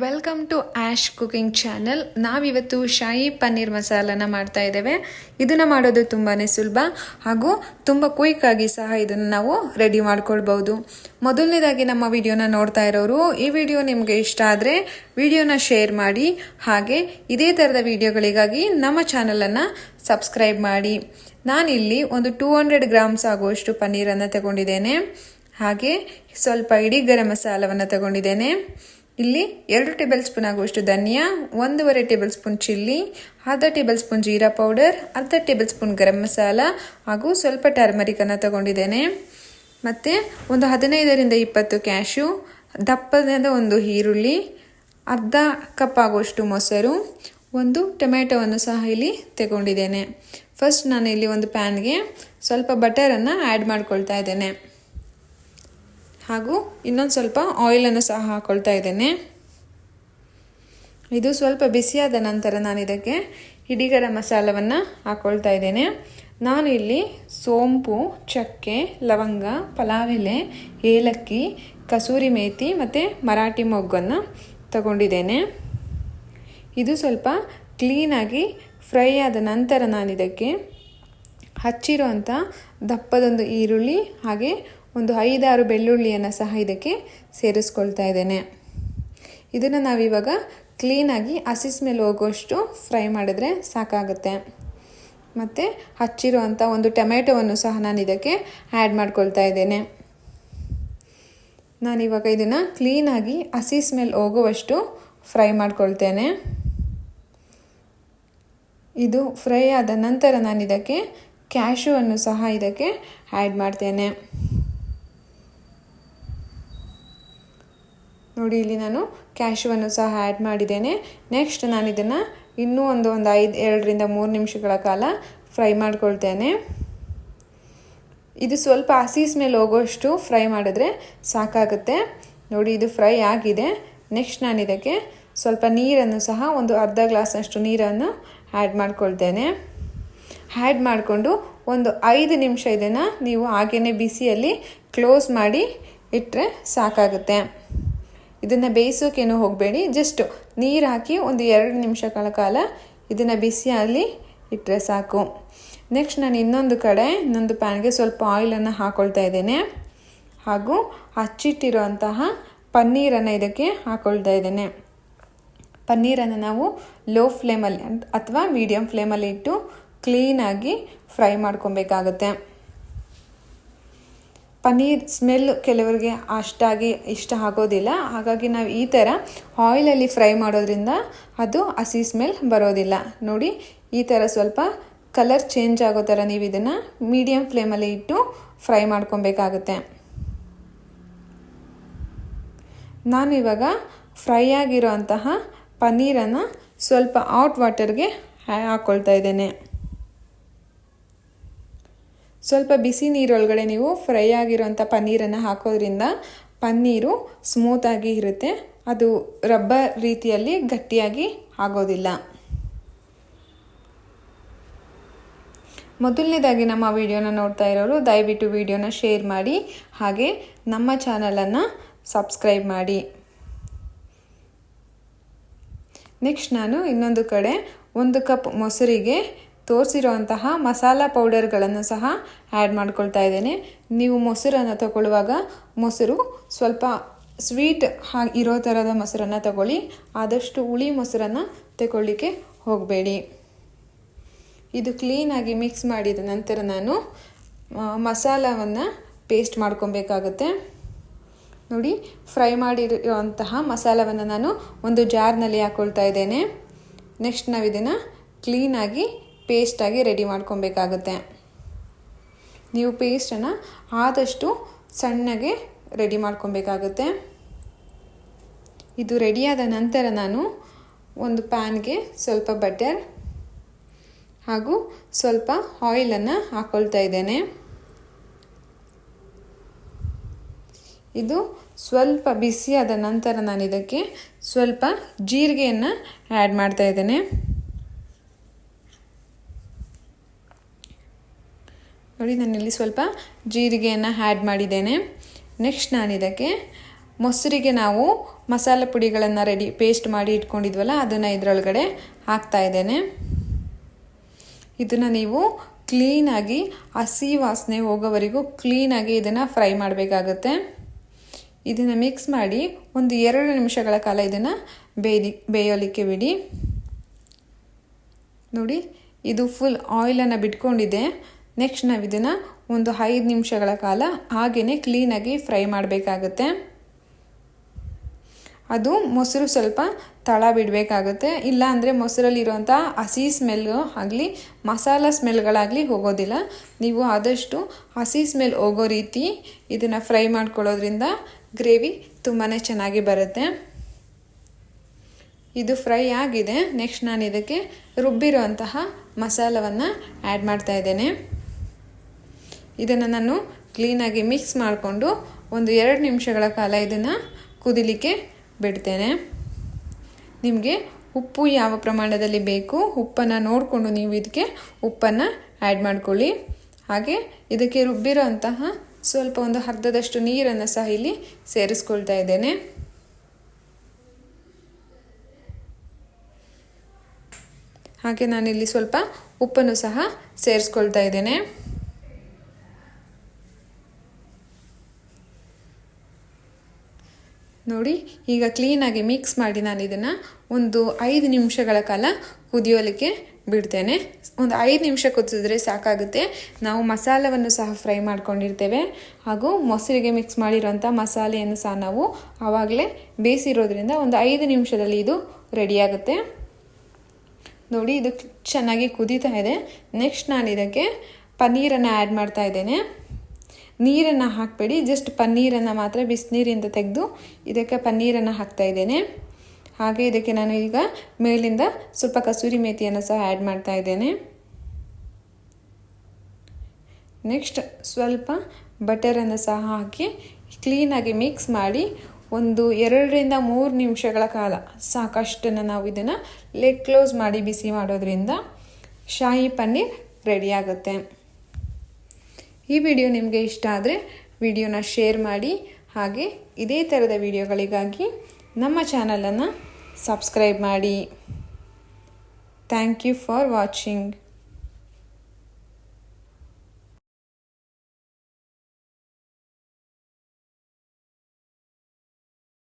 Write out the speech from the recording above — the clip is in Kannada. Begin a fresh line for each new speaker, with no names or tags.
Welcome to Aash cooking channel. ನಾವಿವತ್ತು ಶಾಹಿ ಪನ್ನೀರ್ ಮಸಾಲನ ಮಾಡ್ತಾ ಇದ್ದೇವೆ. ಇದನ್ನು ಮಾಡೋದು ತುಂಬಾ ಸುಲಭ ಹಾಗೂ ತುಂಬ ಕ್ವಿಕ್ಕಾಗಿ ಸಹ ಇದನ್ನು ನಾವು ರೆಡಿ ಮಾಡ್ಕೊಳ್ಬೋದು. ಮೊದಲನೇದಾಗಿ ನಮ್ಮ ವಿಡಿಯೋನ ನೋಡ್ತಾ ಇರೋರು ಈ ವಿಡಿಯೋ ನಿಮಗೆ ಇಷ್ಟ ಆದರೆ ವಿಡಿಯೋನ ಶೇರ್ ಮಾಡಿ, ಹಾಗೆ ಇದೇ ಥರದ ವಿಡಿಯೋಗಳಿಗಾಗಿ ನಮ್ಮ ಚಾನಲನ್ನು ಸಬ್ಸ್ಕ್ರೈಬ್ ಮಾಡಿ. ನಾನಿಲ್ಲಿ ಒಂದು 200 ಗ್ರಾಮ್ಸ್ ಆಗುವಷ್ಟು ಪನ್ನೀರನ್ನು ತಗೊಂಡಿದ್ದೇನೆ. ಹಾಗೆ ಸ್ವಲ್ಪ ಇಡೀ ಗರಂ ಮಸಾಲವನ್ನು ತಗೊಂಡಿದ್ದೇನೆ. ಇಲ್ಲಿ 2 ಟೇಬಲ್ ಸ್ಪೂನ್ ಆಗುವಷ್ಟು ಧನಿಯಾ, 1.5 ಟೇಬಲ್ ಸ್ಪೂನ್ ಚಿಲ್ಲಿ, ಅರ್ಧ ಟೇಬಲ್ ಸ್ಪೂನ್ ಜೀರಾ ಪೌಡರ್, ಅರ್ಧ ಟೇಬಲ್ ಸ್ಪೂನ್ ಗರಂ ಮಸಾಲ ಹಾಗೂ ಸ್ವಲ್ಪ ಟರ್ಮರಿಕನ್ನು ತಗೊಂಡಿದ್ದೇನೆ. ಮತ್ತು ಒಂದು 15ರಿಂದ 20 ಕ್ಯಾಶ್ಯೂ, ದಪ್ಪದ ಒಂದು ಈರುಳ್ಳಿ, ಅರ್ಧ ಕಪ್ ಆಗುವಷ್ಟು ಮೊಸರು, ಒಂದು ಟೊಮೆಟೊವನ್ನು ಸಹ ಇಲ್ಲಿ ತಗೊಂಡಿದ್ದೇನೆ. ಫಸ್ಟ್ ನಾನು ಇಲ್ಲಿ ಒಂದು ಪ್ಯಾನ್ಗೆ ಸ್ವಲ್ಪ ಬಟರನ್ನು ಆ್ಯಡ್ ಮಾಡ್ಕೊಳ್ತಾ ಇದ್ದೇನೆ ಹಾಗೂ ಇನ್ನೊಂದು ಸ್ವಲ್ಪ ಆಯಿಲನ್ನು ಸಹ ಹಾಕ್ಕೊಳ್ತಾ ಇದ್ದೇನೆ. ಇದು ಸ್ವಲ್ಪ ಬಿಸಿಯಾದ ನಂತರ ನಾನು ಇದಕ್ಕೆ ಇಡೀ ಗರಂ ಮಸಾಲವನ್ನು ಹಾಕ್ಕೊಳ್ತಾ ಇದ್ದೇನೆ. ನಾನು ಇಲ್ಲಿ ಸೋಂಪು, ಚಕ್ಕೆ, ಲವಂಗ, ಪಲಾವ್ ಎಲೆ, ಏಲಕ್ಕಿ, ಕಸೂರಿ ಮೇಥಿ ಮತ್ತು ಮರಾಠಿ ಮೊಗ್ಗನ್ನು ತಗೊಂಡಿದ್ದೇನೆ. ಇದು ಸ್ವಲ್ಪ ಕ್ಲೀನಾಗಿ ಫ್ರೈ ಆದ ನಂತರ ನಾನು ಇದಕ್ಕೆ ಹಚ್ಚಿರುವಂಥ ದಪ್ಪದೊಂದು ಈರುಳ್ಳಿ ಹಾಗೆ ಒಂದು 5-6 ಬೆಳ್ಳುಳ್ಳಿಯನ್ನು ಸಹ ಇದಕ್ಕೆ ಸೇರಿಸ್ಕೊಳ್ತಾ ಇದ್ದೇನೆ. ಇದನ್ನು ನಾವಿವಾಗ ಕ್ಲೀನಾಗಿ ಹಸಿ ಸ್ಮೆಲ್ ಹೋಗೋಷ್ಟು ಫ್ರೈ ಮಾಡಿದ್ರೆ ಸಾಕಾಗುತ್ತೆ. ಮತ್ತು ಹಚ್ಚಿರುವಂಥ ಒಂದು ಟೊಮೆಟೊವನ್ನು ಸಹ ನಾನು ಇದಕ್ಕೆ ಆ್ಯಡ್ ಮಾಡ್ಕೊಳ್ತಾ ಇದ್ದೇನೆ. ನಾನಿವಾಗ ಇದನ್ನು ಕ್ಲೀನಾಗಿ ಹಸಿ ಸ್ಮೆಲ್ ಹೋಗುವಷ್ಟು ಫ್ರೈ ಮಾಡ್ಕೊಳ್ತೇನೆ. ಇದು ಫ್ರೈ ಆದ ನಂತರ ನಾನು ಇದಕ್ಕೆ ಕ್ಯಾಶ್ಯೂವನ್ನು ಸಹ ಇದಕ್ಕೆ ಆ್ಯಡ್ ಮಾಡ್ತೇನೆ. ನೋಡಿ, ಇಲ್ಲಿ ನಾನು ಕ್ಯಾಶ್ಯೂವನ್ನು ಸಹ ಆ್ಯಡ್ ಮಾಡಿದ್ದೇನೆ. ನೆಕ್ಸ್ಟ್ ನಾನು ಇದನ್ನು ಇನ್ನೂ ಒಂದು 2ರಿಂದ 3 ನಿಮಿಷಗಳ ಕಾಲ ಫ್ರೈ ಮಾಡ್ಕೊಳ್ತೇನೆ. ಇದು ಸ್ವಲ್ಪ ಹಸಿ ಸ್ಮೆಲ್ ಹೋಗೋಷ್ಟು ಫ್ರೈ ಮಾಡಿದ್ರೆ ಸಾಕಾಗುತ್ತೆ. ನೋಡಿ, ಇದು ಫ್ರೈ ಆಗಿದೆ. ನೆಕ್ಸ್ಟ್ ನಾನು ಇದಕ್ಕೆ ಸ್ವಲ್ಪ ನೀರನ್ನು ಸಹ ಒಂದು ಅರ್ಧ ಗ್ಲಾಸ್ನಷ್ಟು ನೀರನ್ನು ಆ್ಯಡ್ ಮಾಡ್ಕೊಳ್ತೇನೆ. ಆ್ಯಡ್ ಮಾಡಿಕೊಂಡು ಒಂದು 5 ನಿಮಿಷ ಇದನ್ನು ನೀವು ಹಾಗೇ ಬಿಸಿಯಲ್ಲಿ ಕ್ಲೋಸ್ ಮಾಡಿ ಇಟ್ಟರೆ ಸಾಕಾಗುತ್ತೆ. ಇದನ್ನು ಬೇಯಿಸೋಕೇನೂ ಹೋಗಬೇಡಿ, ಜಸ್ಟ್ ನೀರು ಹಾಕಿ ಒಂದು 2 ನಿಮಿಷಗಳ ಕಾಲ ಇದನ್ನು ಬಿಸಿಯಲ್ಲಿ ಇಟ್ಟರೆ ಸಾಕು. ನೆಕ್ಸ್ಟ್ ನಾನು ಇನ್ನೊಂದು ಪ್ಯಾನ್ಗೆ ಸ್ವಲ್ಪ ಆಯಿಲನ್ನು ಹಾಕ್ಕೊಳ್ತಾ ಇದ್ದೇನೆ ಹಾಗೂ ಹಚ್ಚಿಟ್ಟಿರುವಂತಹ ಪನ್ನೀರನ್ನು ಇದಕ್ಕೆ ಹಾಕ್ಕೊಳ್ತಾ ಇದ್ದೇನೆ. ಪನ್ನೀರನ್ನು ನಾವು ಲೋ ಫ್ಲೇಮಲ್ಲಿ ಅಥವಾ ಮೀಡಿಯಮ್ ಫ್ಲೇಮಲ್ಲಿ ಇಟ್ಟು ಕ್ಲೀನಾಗಿ ಫ್ರೈ ಮಾಡ್ಕೊಬೇಕಾಗತ್ತೆ. ಪನ್ನೀರ್ ಸ್ಮೆಲ್ ಕೆಲವರಿಗೆ ಅಷ್ಟಾಗಿ ಇಷ್ಟ ಆಗೋದಿಲ್ಲ. ಹಾಗಾಗಿ ನಾವು ಈ ಥರ ಆಯಿಲಲ್ಲಿ ಫ್ರೈ ಮಾಡೋದ್ರಿಂದ ಅದು ಹಸಿ ಸ್ಮೆಲ್ ಬರೋದಿಲ್ಲ. ನೋಡಿ, ಈ ಥರ ಸ್ವಲ್ಪ ಕಲರ್ ಚೇಂಜ್ ಆಗೋ ಥರ ನೀವು ಇದನ್ನು ಮೀಡಿಯಮ್ ಫ್ಲೇಮಲ್ಲಿ ಇಟ್ಟು ಫ್ರೈ ಮಾಡ್ಕೊಬೇಕಾಗತ್ತೆ. ನಾನು ಇವಾಗ ಫ್ರೈ ಆಗಿರೋಂತಹ ಪನ್ನೀರನ್ನು ಸ್ವಲ್ಪ ಹಾಟ್ ವಾಟರ್ಗೆ ಹಾಕ್ಕೊಳ್ತಾ ಇದ್ದೇನೆ. ಸ್ವಲ್ಪ ಬಿಸಿ ನೀರೊಳಗಡೆ ನೀವು ಫ್ರೈ ಆಗಿರೋಂಥ ಪನ್ನೀರನ್ನು ಹಾಕೋದ್ರಿಂದ ಪನ್ನೀರು ಸ್ಮೂತಾಗಿ ಇರುತ್ತೆ, ಅದು ರಬ್ಬರ್ ರೀತಿಯಲ್ಲಿ ಗಟ್ಟಿಯಾಗಿ ಆಗೋದಿಲ್ಲ. ಮೊದಲನೇದಾಗಿ ನಮ್ಮ ವಿಡಿಯೋನ ನೋಡ್ತಾ ಇರೋರು ದಯವಿಟ್ಟು ವಿಡಿಯೋನ ಶೇರ್ ಮಾಡಿ, ಹಾಗೆ ನಮ್ಮ ಚಾನಲನ್ನು ಸಬ್ಸ್ಕ್ರೈಬ್ ಮಾಡಿ. ನೆಕ್ಸ್ಟ್ ನಾನು ಇನ್ನೊಂದು ಕಡೆ 1 ಕಪ್ ಮೊಸರಿಗೆ ತೋರಿಸಿರುವಂತಹ ಮಸಾಲ ಪೌಡರ್ಗಳನ್ನು ಸಹ ಆ್ಯಡ್ ಮಾಡ್ಕೊಳ್ತಾ ಇದ್ದೇನೆ. ನೀವು ಮೊಸರನ್ನು ತಗೊಳ್ಳುವಾಗ ಮೊಸರು ಸ್ವಲ್ಪ ಸ್ವೀಟ್ ಇರೋ ಥರದ ಮೊಸರನ್ನು ತಗೊಳ್ಳಿ, ಆದಷ್ಟು ಹುಳಿ ಮೊಸರನ್ನು ತಗೊಳ್ಳಿಕ್ಕೆ ಹೋಗಬೇಡಿ. ಇದು ಕ್ಲೀನಾಗಿ ಮಿಕ್ಸ್ ಮಾಡಿದ ನಂತರ ನಾನು ಮಸಾಲವನ್ನು ಪೇಸ್ಟ್ ಮಾಡ್ಕೊಬೇಕಾಗುತ್ತೆ. ನೋಡಿ, ಫ್ರೈ ಮಾಡಿರುವಂತಹ ಮಸಾಲವನ್ನು ನಾನು ಒಂದು ಜಾರ್ನಲ್ಲಿ ಹಾಕ್ಕೊಳ್ತಾ ಇದ್ದೇನೆ. ನೆಕ್ಸ್ಟ್ ನಾವು ಇದನ್ನು ಕ್ಲೀನಾಗಿ ಪೇಸ್ಟಾಗಿ ರೆಡಿ ಮಾಡ್ಕೊಬೇಕಾಗುತ್ತೆ. ನೀವು ಪೇಸ್ಟನ್ನು ಆದಷ್ಟು ಸಣ್ಣಗೆ ರೆಡಿ ಮಾಡ್ಕೊಬೇಕಾಗುತ್ತೆ. ಇದು ರೆಡಿಯಾದ ನಂತರ ನಾನು ಒಂದು ಪ್ಯಾನ್ಗೆ ಸ್ವಲ್ಪ ಬಟರ್ ಹಾಗೂ ಸ್ವಲ್ಪ ಆಯಿಲನ್ನು ಹಾಕ್ಕೊಳ್ತಾ ಇದ್ದೇನೆ. ಇದು ಸ್ವಲ್ಪ ಬಿಸಿಯಾದ ನಂತರ ನಾನು ಇದಕ್ಕೆ ಸ್ವಲ್ಪ ಜೀರಿಗೆಯನ್ನು ಆ್ಯಡ್ ಮಾಡ್ತಾ ಇದ್ದೇನೆ. ನೋಡಿ, ನಾನಿಲ್ಲಿ ಸ್ವಲ್ಪ ಜೀರಿಗೆಯನ್ನು ಆ್ಯಡ್ ಮಾಡಿದ್ದೇನೆ. ನೆಕ್ಸ್ಟ್ ನಾನು ಇದಕ್ಕೆ ಮೊಸರಿಗೆ ನಾವು ಮಸಾಲೆ ಪುಡಿಗಳನ್ನು ಪೇಸ್ಟ್ ಮಾಡಿ ಇಟ್ಕೊಂಡಿದ್ವಲ್ಲ ಅದನ್ನು ಇದರೊಳಗಡೆ ಹಾಕ್ತಾ ಇದ್ದೇನೆ. ಇದನ್ನು ನೀವು ಕ್ಲೀನಾಗಿ ಹಸಿ ವಾಸನೆ ಹೋಗೋವರೆಗೂ ಕ್ಲೀನಾಗಿ ಇದನ್ನು ಫ್ರೈ ಮಾಡಬೇಕಾಗುತ್ತೆ. ಇದನ್ನು ಮಿಕ್ಸ್ ಮಾಡಿ ಒಂದು 2 ನಿಮಿಷಗಳ ಕಾಲ ಇದನ್ನು ಬೇಯೋಲಿಕ್ಕೆ ಬಿಡಿ. ನೋಡಿ, ಇದು ಫುಲ್ ಆಯಿಲನ್ನು ಬಿಟ್ಕೊಂಡಿದೆ. ನೆಕ್ಸ್ಟ್ ನಾವು ಇದನ್ನು ಒಂದು 5 ನಿಮಿಷಗಳ ಕಾಲ ಹಾಗೆಯೇ ಕ್ಲೀನಾಗಿ ಫ್ರೈ ಮಾಡಬೇಕಾಗುತ್ತೆ. ಅದು ಮೊಸರು ಸ್ವಲ್ಪ ತಳ ಬಿಡಬೇಕಾಗುತ್ತೆ, ಇಲ್ಲ ಅಂದರೆ ಮೊಸರಲ್ಲಿರುವಂಥ ಹಸಿ ಸ್ಮೆಲ್ಲು ಆಗಲಿ ಮಸಾಲ ಸ್ಮೆಲ್ಗಳಾಗಲಿ ಹೋಗೋದಿಲ್ಲ. ನೀವು ಆದಷ್ಟು ಹಸಿ ಸ್ಮೆಲ್ ಹೋಗೋ ರೀತಿ ಇದನ್ನು ಫ್ರೈ ಮಾಡ್ಕೊಳ್ಳೋದ್ರಿಂದ ಗ್ರೇವಿ ತುಂಬಾ ಚೆನ್ನಾಗಿ ಬರುತ್ತೆ. ಇದು ಫ್ರೈ ಆಗಿದೆ. ನೆಕ್ಸ್ಟ್ ನಾನು ಇದಕ್ಕೆ ರುಬ್ಬಿರುವಂತಹ ಮಸಾಲವನ್ನು ಆ್ಯಡ್ ಮಾಡ್ತಾ ಇದ್ದೇನೆ. ಇದನ್ನು ನಾನು ಕ್ಲೀನಾಗಿ ಮಿಕ್ಸ್ ಮಾಡಿಕೊಂಡು ಒಂದು 2 ನಿಮಿಷಗಳ ಕಾಲ ಇದನ್ನು ಕುದಿಲಿಕ್ಕೆ ಬಿಡ್ತೇನೆ. ನಿಮಗೆ ಉಪ್ಪು ಯಾವ ಪ್ರಮಾಣದಲ್ಲಿ ಬೇಕು ಉಪ್ಪನ್ನು ನೋಡಿಕೊಂಡು ನೀವು ಇದಕ್ಕೆ ಉಪ್ಪನ್ನು ಆ್ಯಡ್ ಮಾಡ್ಕೊಳ್ಳಿ. ಹಾಗೆ ಇದಕ್ಕೆ ರುಬ್ಬಿರೋಂತಹ ಸ್ವಲ್ಪ ಒಂದು ಅರ್ಧದಷ್ಟು ನೀರನ್ನು ಸಹ ಇಲ್ಲಿ ಸೇರಿಸ್ಕೊಳ್ತಾ ಇದ್ದೇನೆ. ಹಾಗೆ ನಾನಿಲ್ಲಿ ಸ್ವಲ್ಪ ಉಪ್ಪನ್ನು ಸಹ ಸೇರಿಸ್ಕೊಳ್ತಾ ಇದ್ದೇನೆ. ನೋಡಿ, ಈಗ ಕ್ಲೀನಾಗಿ ಮಿಕ್ಸ್ ಮಾಡಿ ನಾನು ಇದನ್ನು ಒಂದು 5 ನಿಮಿಷಗಳ ಕಾಲ ಕುದಿಯೋಲಿಕ್ಕೆ ಬಿಡ್ತೇನೆ. ಒಂದು 5 ನಿಮಿಷ ಕುದಿಸಿದ್ರೆ ಸಾಕಾಗುತ್ತೆ. ನಾವು ಮಸಾಲವನ್ನು ಸಹ ಫ್ರೈ ಮಾಡ್ಕೊಂಡಿರ್ತೇವೆ, ಹಾಗೂ ಮೊಸರಿಗೆ ಮಿಕ್ಸ್ ಮಾಡಿರೋಂಥ ಮಸಾಲೆಯನ್ನು ಸಹ ನಾವು ಆವಾಗಲೇ ಬೇಯಿಸಿರೋದ್ರಿಂದ ಒಂದು 5 ನಿಮಿಷದಲ್ಲಿ ಇದು ರೆಡಿಯಾಗುತ್ತೆ. ನೋಡಿ, ಇದು ಚೆನ್ನಾಗಿ ಕುದೀತಾ ಇದೆ. ನೆಕ್ಸ್ಟ್ ನಾನು ಇದಕ್ಕೆ ಪನ್ನೀರನ್ನು ಆ್ಯಡ್ ಮಾಡ್ತಾ ಇದ್ದೇನೆ. ನೀರನ್ನು ಹಾಕಬೇಡಿ, ಜಸ್ಟ್ ಪನ್ನೀರನ್ನು ಮಾತ್ರ ಬಿಸಿನೀರಿಂದ ತೆಗೆದು ಇದಕ್ಕೆ ಪನ್ನೀರನ್ನು ಹಾಕ್ತಾ ಇದ್ದೇನೆ. ಹಾಗೆ ಇದಕ್ಕೆ ನಾನು ಈಗ ಮೇಲಿಂದ ಸ್ವಲ್ಪ ಕಸೂರಿ ಮೇಥಿಯನ್ನು ಸಹ ಆ್ಯಡ್ ಮಾಡ್ತಾ ಇದ್ದೇನೆ. ನೆಕ್ಸ್ಟ್ ಸ್ವಲ್ಪ ಬಟರನ್ನು ಸಹ ಹಾಕಿ ಕ್ಲೀನಾಗಿ ಮಿಕ್ಸ್ ಮಾಡಿ ಒಂದು 2ರಿಂದ 3 ನಿಮಿಷಗಳ ಕಾಲ ಸಾಕಷ್ಟನ್ನು ನಾವು ಇದನ್ನು ಲೆಗ್ ಕ್ಲೋಸ್ ಮಾಡಿ ಬಿಸಿ ಮಾಡೋದ್ರಿಂದ ಶಾಹಿ ಪನ್ನೀರ್ ರೆಡಿಯಾಗುತ್ತೆ. ಈ ವಿಡಿಯೋ ನಿಮಗೆ ಇಷ್ಟ ಆದರೆ ವಿಡಿಯೋನ ಶೇರ್ ಮಾಡಿ, ಹಾಗೆ ಇದೇ ಥರದ ವಿಡಿಯೋಗಳಿಗಾಗಿ ನಮ್ಮ ಚಾನಲನ್ನು ಸಬ್ಸ್ಕ್ರೈಬ್ ಮಾಡಿ. Thank you for watching.